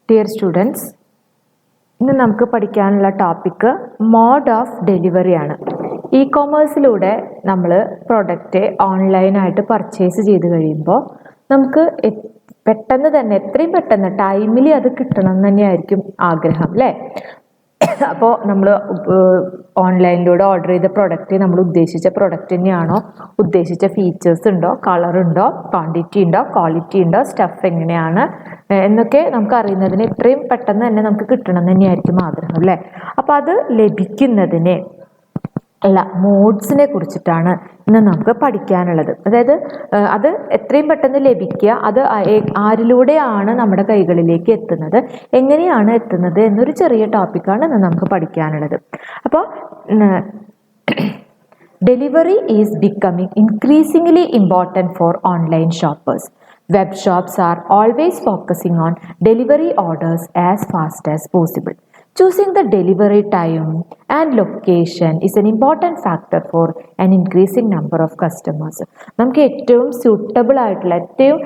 Dear students, ഇന്ന് നമുക്ക് പഠിക്കാനുള്ള ടോപ്പിക്ക് മോഡ് ഓഫ് ഡെലിവറി ആണ്. ഇ കോമേഴ്സിലൂടെ നമ്മൾ പ്രൊഡക്റ്റ് ഓൺലൈനായിട്ട് പർച്ചേസ് ചെയ്ത് കഴിയുമ്പോൾ നമുക്ക് പെട്ടെന്ന് തന്നെ എത്രയും പെട്ടെന്ന് ടൈമിൽ അത് കിട്ടണം എന്ന് തന്നെയായിരിക്കും ആഗ്രഹം, അല്ലേ? അപ്പോൾ നമ്മൾ ഓൺലൈനിലൂടെ ഓർഡർ ചെയ്ത പ്രൊഡക്റ്റ് നമ്മൾ ഉദ്ദേശിച്ച പ്രൊഡക്റ്റ് തന്നെയാണോ, ഉദ്ദേശിച്ച ഫീച്ചേഴ്സ് ഉണ്ടോ, കളർ ഉണ്ടോ, ക്വാണ്ടിറ്റി ഉണ്ടോ, ക്വാളിറ്റി ഉണ്ടോ, സ്റ്റഫ് എങ്ങനെയാണ് എന്നൊക്കെ നമുക്ക് അറിയുന്നതിന് എത്രയും പെട്ടെന്ന് തന്നെ നമുക്ക് കിട്ടണം എന്ന് തന്നെയായിരിക്കും ആഗ്രഹം, അല്ലേ? അപ്പോൾ അത് ലഭിക്കുന്നതിന് അല്ല മോഡ്സിനെ കുറിച്ചിട്ടാണ് ഇന്ന് നമുക്ക് പഠിക്കാനുള്ളത്. അതായത് അത് എത്രയും പെട്ടെന്ന് ലഭിക്കുക, അത് ആരിലൂടെയാണ് നമ്മുടെ കൈകളിലേക്ക് എത്തുന്നത്, എങ്ങനെയാണ് എത്തുന്നത് എന്നൊരു ചെറിയ ടോപ്പിക്കാണ് ഇന്ന് നമുക്ക് പഠിക്കാനുള്ളത്. അപ്പോൾ delivery is becoming increasingly important for online shoppers. Web shops are always focusing on delivery orders as fast as possible. Choosing the delivery time and location is an important factor for an increasing number of customers. നമുക്ക് ഏറ്റവും suitable ആയിട്ടുള്ള ഏറ്റവും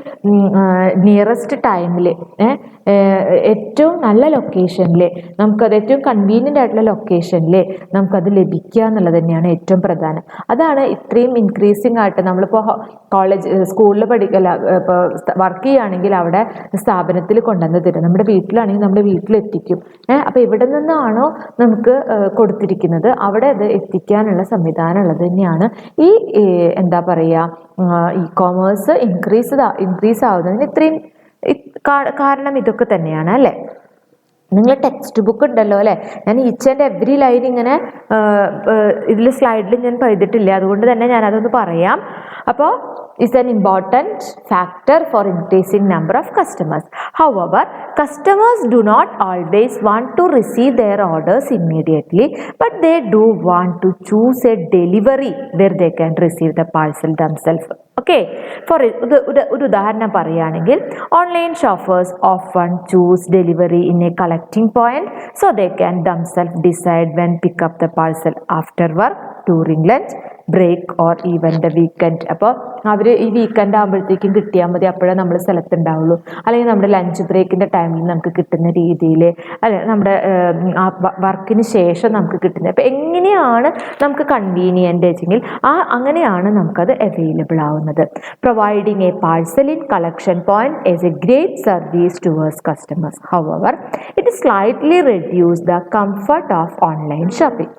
nearest ടൈമിൽ ഏറ്റവും നല്ല ലൊക്കേഷനിൽ നമുക്കത് ഏറ്റവും കൺവീനിയൻ്റ് ആയിട്ടുള്ള ലൊക്കേഷനിൽ നമുക്കത് ലഭിക്കുക എന്നുള്ളത് തന്നെയാണ് ഏറ്റവും പ്രധാനം. അതാണ് ഇത്രയും ഇൻക്രീസിങ് ആയിട്ട് നമ്മളിപ്പോൾ സ്കൂളിൽ ഇപ്പോൾ വർക്ക് ചെയ്യുകയാണെങ്കിൽ അവിടെ സ്ഥാപനത്തിൽ കൊണ്ടുവന്ന് തരും, നമ്മുടെ വീട്ടിലാണെങ്കിൽ നമ്മുടെ വീട്ടിലെത്തിക്കും. അപ്പോൾ എവിടെ നിന്നാണോ നമുക്ക് കൊടുത്തിരിക്കുന്നത് അവിടെ അത് എത്തിക്കാനുള്ള സംവിധാനം ഉള്ളത് തന്നെയാണ് ഈ എന്താ പറയുക ഇ കോമേഴ്സ് ഇൻക്രീസ് ആവുന്നതിന് ഇത്രയും കാരണം ഇതൊക്കെ തന്നെയാണ്, അല്ലേ? നിങ്ങൾ ടെക്സ്റ്റ് ബുക്ക് ഉണ്ടല്ലോ, അല്ലേ? ഞാൻ ഈച്ച് ആൻഡ് എവറി ലൈൻ ഇങ്ങനെ ഇതിൽ സ്ലൈഡിൽ ഞാൻ എഴുതിയിട്ടില്ല, അതുകൊണ്ട് തന്നെ ഞാനതൊന്ന് പറയാം. അപ്പോൾ is an important factor for increasing number of customers. However, customers do not always want to receive their orders immediately, but they do want to choose a delivery where they can receive the parcel themselves. Okay, for ഒരു ഉദാഹരണം പറയുകയാണെങ്കിൽ online shoppers often choose delivery in a collecting point so they can themselves decide when pick up the parcel after work, during lunch, break or even the weekend. അപ്പോൾ അവർ ഈ weekend ആകുമ്പോഴത്തേക്കും കിട്ടിയാൽ മതി, അപ്പോഴേ നമ്മൾ സ്ഥലത്തുണ്ടാവുള്ളൂ, അല്ലെങ്കിൽ നമ്മുടെ ലഞ്ച് ബ്രേക്കിൻ്റെ ടൈമിൽ നമുക്ക് കിട്ടുന്ന രീതിയിൽ, അല്ലെ നമ്മുടെ വർക്കിന് ശേഷം നമുക്ക് കിട്ടുന്നത്. അപ്പോൾ എങ്ങനെയാണ് നമുക്ക് കൺവീനിയൻ്റ് വെച്ചെങ്കിൽ അങ്ങനെയാണ് നമുക്കത് അവൈലബിൾ ആവുന്നത്. Providing A parcel in collection point is A great service towards customers. However it slightly reduce the comfort of online shopping.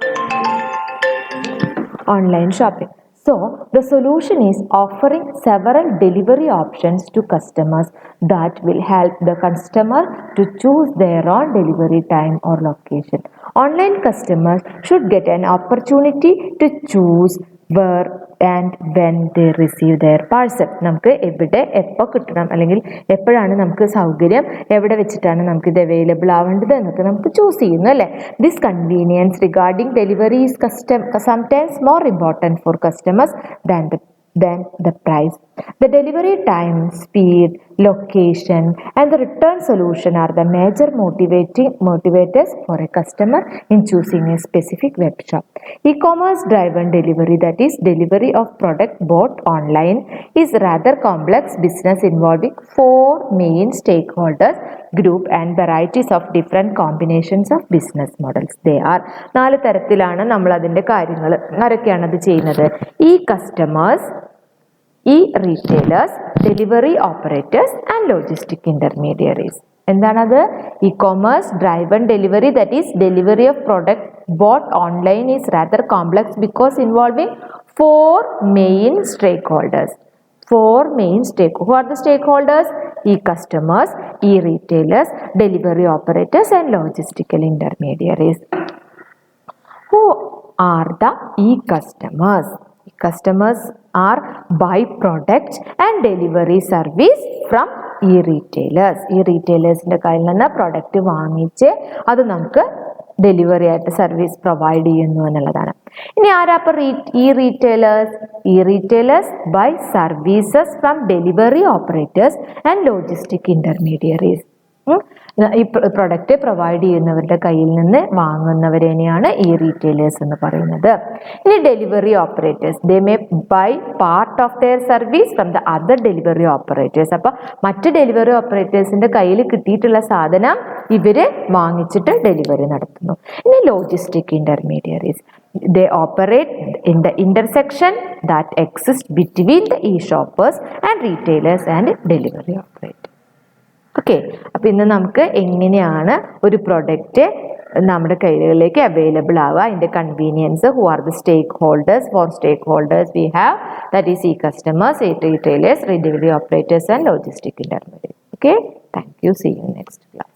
So the solution is offering several delivery options to customers that will help the customer to choose their own delivery time or location. Online customers should get an opportunity to choose where and when they receive their parcel. നമുക്ക് എവിടെ എപ്പോൾ കിട്ടണം, അല്ലെങ്കിൽ എപ്പോഴാണ് നമുക്ക് സൗകര്യം, എവിടെ വെച്ചിട്ടാണ് നമുക്ക് ഇത് അവൈലബിൾ ആവേണ്ടത് എന്നൊക്കെ നമുക്ക് ചൂസ് ചെയ്യുന്നു, അല്ലേ? This convenience regarding delivery is sometimes more important for customers than the price. The delivery time, speed, location and the return solution are the major motivators for a customer in choosing a specific web shop. E-commerce driven delivery, that is delivery of product bought online, is rather complex business involving 4 main stakeholders group and varieties of different combinations of business models. They are 4 തരത്തിലാണ് നമ്മൾ അതിൻ്റെ കാര്യങ്ങൾ. ആരൊക്കെയാണ് അത് ചെയ്യുന്നത്? ഈ customers, ഈ retailers, delivery operators and logistic intermediaries. എന്താണത്? E commerce driven delivery, that is delivery of product bought online, is rather complex because involving 4 main stakeholders. Who are the stakeholders? E-customers, e-retailers, delivery operators and logistical intermediaries. Who are the e-customers? E-customers are buy products and delivery service from e-retailers. E-retailersന്റെ കയ്യിൽ നിന്ന് product വാങ്ങിച്ച് അത് നമുക്ക് delivery ആയിട്ട് service provide ചെയ്യുന്നു എന്നുള്ളതാണ്. ഇനി ആരാപ്പോൾ ഈ retailers buy services from delivery operators and logistic intermediaries. ഈ പ്രൊഡക്റ്റ് പ്രൊവൈഡ് ചെയ്യുന്നവരുടെ കയ്യിൽ നിന്ന് വാങ്ങുന്നവരെയാണ് ഈ റീറ്റെയിലേഴ്സ് എന്ന് പറയുന്നത്. ഇനി delivery operators, they may buy part of their service from the other delivery operators. അപ്പോൾ മറ്റ് ഡെലിവറി ഓപ്പറേറ്റേഴ്സിന്റെ കയ്യിൽ കിട്ടിയിട്ടുള്ള സാധനം ഇവര് വാങ്ങിച്ചിട്ട് ഡെലിവറി നടത്തുന്നു. ഇനി logistic intermediaries, they operate in the intersection that exists between the e-shoppers and retailers and delivery operators. Okay, അപ്പോൾ ഇന്ന് നമുക്ക് എങ്ങനെയാണ് ഒരു പ്രൊഡക്റ്റ് നമ്മുടെ കൈകളിലേക്ക് അവൈലബിൾ ആവുക, അതിൻ്റെ convenience, who are the stake holders. For stake holders we have, that is customers, retailers, delivery operators and logistic intermediate. Okay, thank you. See you next class.